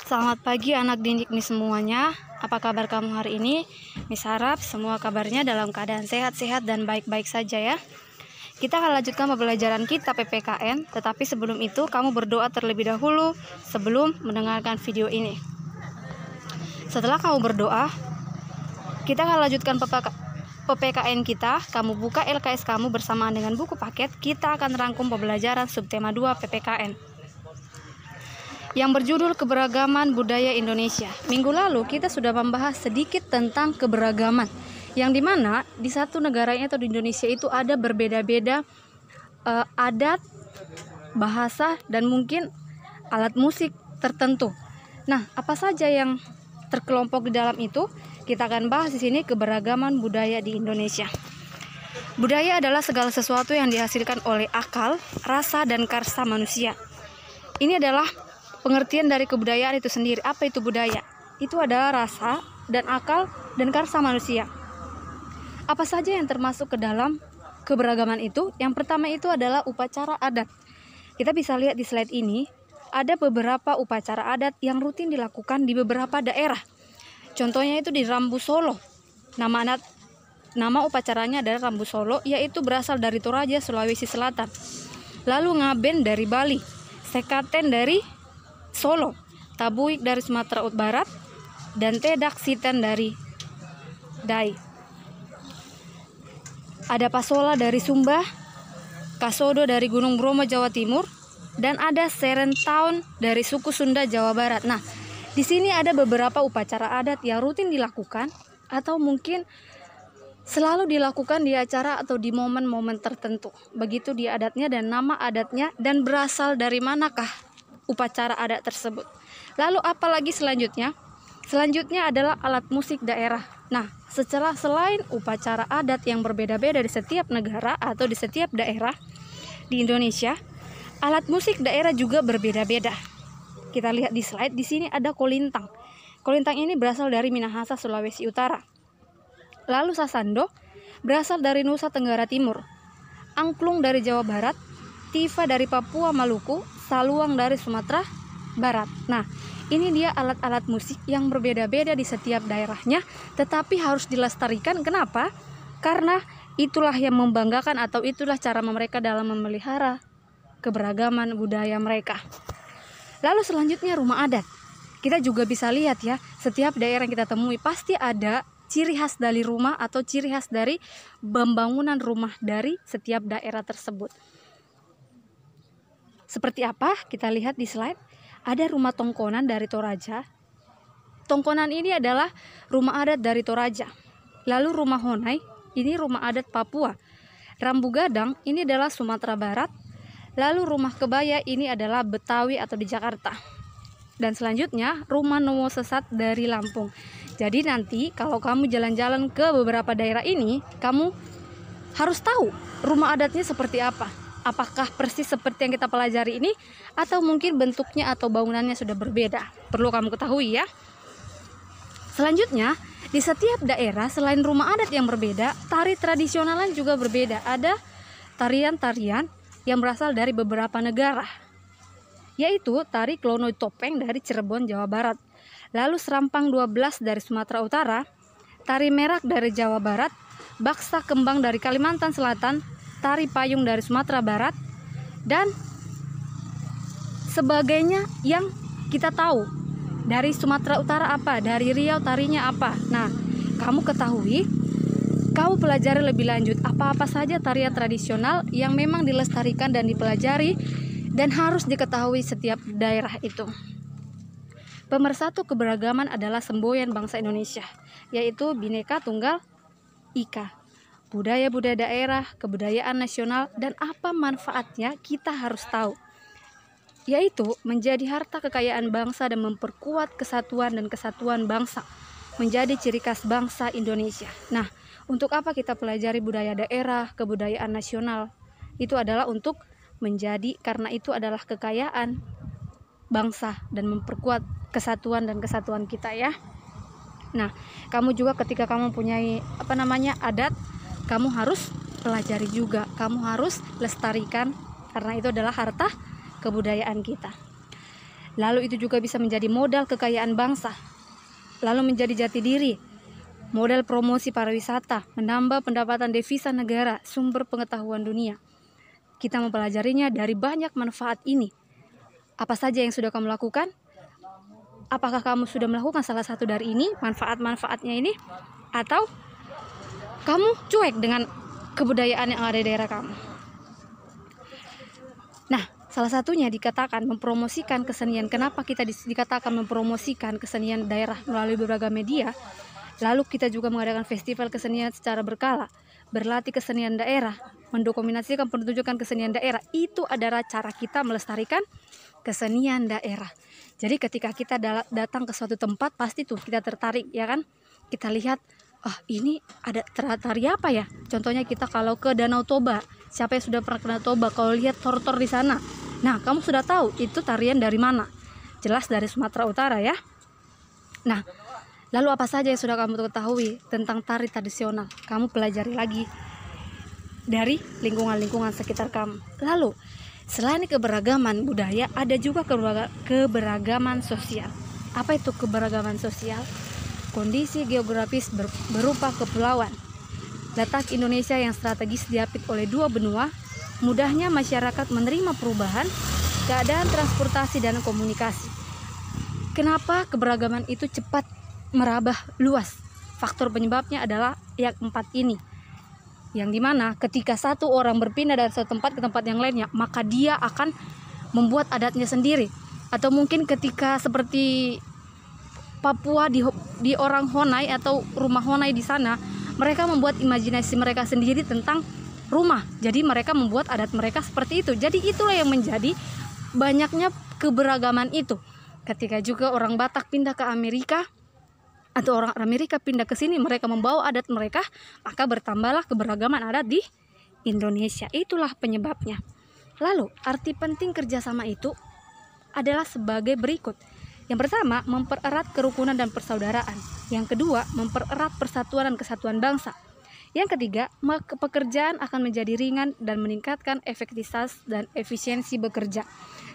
Selamat pagi anak didik Miss semuanya. Apa kabar kamu hari ini? Miss harap semua kabarnya dalam keadaan sehat-sehat dan baik-baik saja ya. Kita akan lanjutkan pembelajaran kita PPKN, tetapi sebelum itu kamu berdoa terlebih dahulu sebelum mendengarkan video ini. Setelah kamu berdoa, kita akan lanjutkan PPKN kita. Kamu buka LKS kamu bersamaan dengan buku paket. Kita akan rangkum pembelajaran subtema 2 PPKN yang berjudul Keberagaman Budaya Indonesia. Minggu lalu kita sudah membahas sedikit tentang keberagaman, yang dimana di satu negaranya atau di Indonesia itu ada berbeda-beda adat, bahasa, dan mungkin alat musik tertentu. Nah, apa saja yang terkelompok di dalam itu? Kita akan bahas di sini keberagaman budaya di Indonesia. Budaya adalah segala sesuatu yang dihasilkan oleh akal, rasa, dan karsa manusia. Ini adalah pengertian dari kebudayaan itu sendiri. Apa itu budaya? Itu adalah rasa dan akal dan karsa manusia. Apa saja yang termasuk ke dalam keberagaman itu? Yang pertama itu adalah upacara adat. Kita bisa lihat di slide ini, ada beberapa upacara adat yang rutin dilakukan di beberapa daerah. Contohnya itu di Rambu Solo. Nama upacaranya adalah Rambu Solo, yaitu berasal dari Toraja, Sulawesi Selatan. Lalu Ngaben dari Bali, Sekaten dari Solo, Tabuik dari Sumatera Barat, dan Tedak Siten dari Dai. Ada Pasola dari Sumba, Kasodo dari Gunung Bromo Jawa Timur, dan ada Serentaun dari suku Sunda Jawa Barat. Nah, di sini ada beberapa upacara adat yang rutin dilakukan atau mungkin selalu dilakukan di acara atau di momen-momen tertentu. Begitu dia adatnya dan nama adatnya dan berasal dari manakah upacara adat tersebut. Lalu apalagi selanjutnya? Selanjutnya adalah alat musik daerah. Nah, selain upacara adat yang berbeda-beda di setiap negara atau di setiap daerah di Indonesia, alat musik daerah juga berbeda-beda. Kita lihat di slide, di sini ada kolintang. Kolintang ini berasal dari Minahasa, Sulawesi Utara. Lalu sasando berasal dari Nusa Tenggara Timur. Angklung dari Jawa Barat, tifa dari Papua Maluku, saluang dari Sumatera Barat. Nah, ini dia alat-alat musik yang berbeda-beda di setiap daerahnya, tetapi harus dilestarikan. Kenapa? Karena itulah yang membanggakan atau itulah cara mereka dalam memelihara keberagaman budaya mereka. Lalu selanjutnya rumah adat. Kita juga bisa lihat ya, setiap daerah yang kita temui pasti ada ciri khas dari rumah atau ciri khas dari pembangunan rumah dari setiap daerah tersebut. Seperti apa? Kita lihat di slide. Ada rumah Tongkonan dari Toraja. Tongkonan ini adalah rumah adat dari Toraja. Lalu rumah Honai, ini rumah adat Papua. Rambu Gadang, ini adalah Sumatera Barat. Lalu rumah Kebaya, ini adalah Betawi atau di Jakarta. Dan selanjutnya rumah Nomo Sesat dari Lampung. Jadi nanti kalau kamu jalan-jalan ke beberapa daerah ini, kamu harus tahu rumah adatnya seperti apa. Apakah persis seperti yang kita pelajari ini, atau mungkin bentuknya atau bangunannya sudah berbeda. Perlu kamu ketahui ya. Selanjutnya, di setiap daerah selain rumah adat yang berbeda, tari tradisionalnya juga berbeda. Ada tarian-tarian yang berasal dari beberapa negara, yaitu tari Klono Topeng dari Cirebon, Jawa Barat. Lalu Serampang 12 dari Sumatera Utara, tari Merak dari Jawa Barat, Baksa Kembang dari Kalimantan Selatan, tari payung dari Sumatera Barat, dan sebagainya yang kita tahu. Dari Sumatera Utara apa, dari Riau tarinya apa. Nah, kamu ketahui, kamu pelajari lebih lanjut apa-apa saja tarian tradisional yang memang dilestarikan dan dipelajari dan harus diketahui setiap daerah itu. Pemersatu keberagaman adalah semboyan bangsa Indonesia, yaitu Bhinneka Tunggal Ika. Budaya-budaya daerah, kebudayaan nasional, dan apa manfaatnya kita harus tahu, yaitu menjadi harta kekayaan bangsa dan memperkuat kesatuan dan kesatuan bangsa, menjadi ciri khas bangsa Indonesia. Nah, untuk apa kita pelajari budaya daerah, kebudayaan nasional? Itu adalah untuk karena itu adalah kekayaan bangsa dan memperkuat kesatuan dan kesatuan kita ya. Nah, kamu juga ketika kamu punya adat, kamu harus pelajari juga, kamu harus lestarikan karena itu adalah harta kebudayaan kita. Lalu itu juga bisa menjadi modal kekayaan bangsa, lalu menjadi jati diri, modal promosi pariwisata, menambah pendapatan devisa negara, sumber pengetahuan dunia. Kita mempelajarinya dari banyak manfaat ini. Apa saja yang sudah kamu lakukan? Apakah kamu sudah melakukan salah satu dari ini, manfaat-manfaatnya ini? Atau kamu cuek dengan kebudayaan yang ada di daerah kamu? Nah, salah satunya dikatakan mempromosikan kesenian. Kenapa kita dikatakan mempromosikan kesenian daerah melalui berbagai media? Lalu kita juga mengadakan festival kesenian secara berkala, berlatih kesenian daerah, mendokumentasikan pertunjukan kesenian daerah. Itu adalah cara kita melestarikan kesenian daerah. Jadi ketika kita datang ke suatu tempat, pasti tuh kita tertarik, ya kan? Kita lihat, ini ada tari apa ya? Contohnya kita kalau ke Danau Toba, siapa yang sudah pernah ke Danau Toba, kalau lihat tortor di sana, nah kamu sudah tahu itu tarian dari mana? Jelas dari Sumatera Utara ya. Nah, lalu apa saja yang sudah kamu ketahui tentang tari tradisional? Kamu pelajari lagi dari lingkungan-lingkungan sekitar kamu. Lalu, selain keberagaman budaya, ada juga keberagaman sosial. Apa itu keberagaman sosial? Kondisi geografis berupa kepulauan. Letak Indonesia yang strategis diapit oleh dua benua, mudahnya masyarakat menerima perubahan, keadaan transportasi dan komunikasi. Kenapa keberagaman itu cepat merambah luas? Faktor penyebabnya adalah yang 4 ini. Yang dimana ketika satu orang berpindah dari satu tempat ke tempat yang lainnya, maka dia akan membuat adatnya sendiri. Atau mungkin ketika seperti Papua di orang Honai atau rumah Honai di sana, mereka membuat imajinasi mereka sendiri tentang rumah. Jadi mereka membuat adat mereka seperti itu. Jadi itulah yang menjadi banyaknya keberagaman itu. Ketika juga orang Batak pindah ke Amerika atau orang Amerika pindah ke sini, mereka membawa adat mereka, maka bertambahlah keberagaman adat di Indonesia. Itulah penyebabnya. Lalu, arti penting kerjasama itu adalah sebagai berikut. Yang pertama, mempererat kerukunan dan persaudaraan. Yang kedua, mempererat persatuan dan kesatuan bangsa. Yang ketiga, pekerjaan akan menjadi ringan dan meningkatkan efektivitas dan efisiensi bekerja.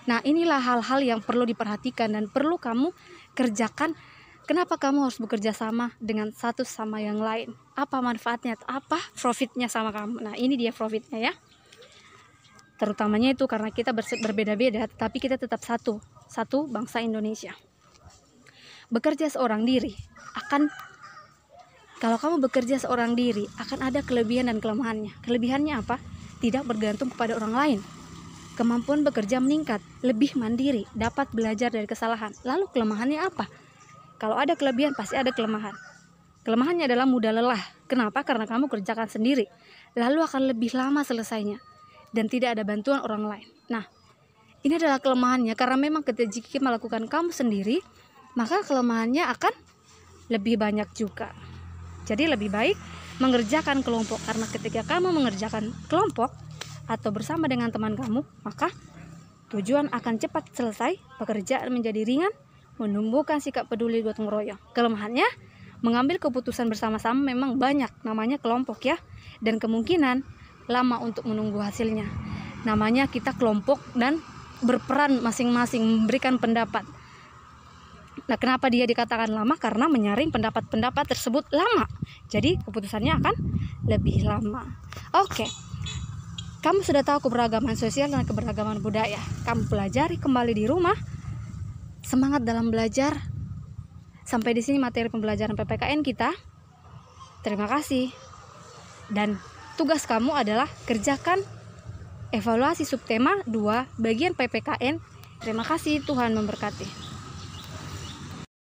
Nah, inilah hal-hal yang perlu diperhatikan dan perlu kamu kerjakan. Kenapa kamu harus bekerja sama dengan satu sama yang lain? Apa manfaatnya? Apa profitnya sama kamu? Nah, ini dia profitnya ya. Terutamanya itu karena kita berbeda-beda, tetapi kita tetap satu bangsa Indonesia. Bekerja seorang diri kalau kamu bekerja seorang diri akan ada kelebihan dan kelemahannya. Kelebihannya apa? Tidak bergantung kepada orang lain. Kemampuan bekerja meningkat, lebih mandiri, dapat belajar dari kesalahan. Lalu kelemahannya apa? Kalau ada kelebihan pasti ada kelemahan. Kelemahannya adalah mudah lelah. Kenapa? Karena kamu kerjakan sendiri. Lalu akan lebih lama selesainya dan tidak ada bantuan orang lain. Nah, ini adalah kelemahannya karena memang ketika melakukan kamu sendiri, maka kelemahannya akan lebih banyak juga. Jadi lebih baik mengerjakan kelompok, karena ketika kamu mengerjakan kelompok atau bersama dengan teman kamu, maka tujuan akan cepat selesai, pekerjaan menjadi ringan, menumbuhkan sikap peduli gotong royong. Kelemahannya, mengambil keputusan bersama-sama memang banyak, namanya kelompok ya, dan kemungkinan lama untuk menunggu hasilnya. Namanya kita kelompok dan berperan masing-masing memberikan pendapat. Nah, kenapa dia dikatakan lama? Karena menyaring pendapat-pendapat tersebut lama. Jadi keputusannya akan lebih lama. Oke. Kamu sudah tahu keberagaman sosial dan keberagaman budaya. Kamu pelajari kembali di rumah. Semangat dalam belajar. Sampai di sini materi pembelajaran PPKN kita. Terima kasih. Dan tugas kamu adalah kerjakan evaluasi subtema 2 bagian PPKN. Terima kasih, Tuhan memberkati.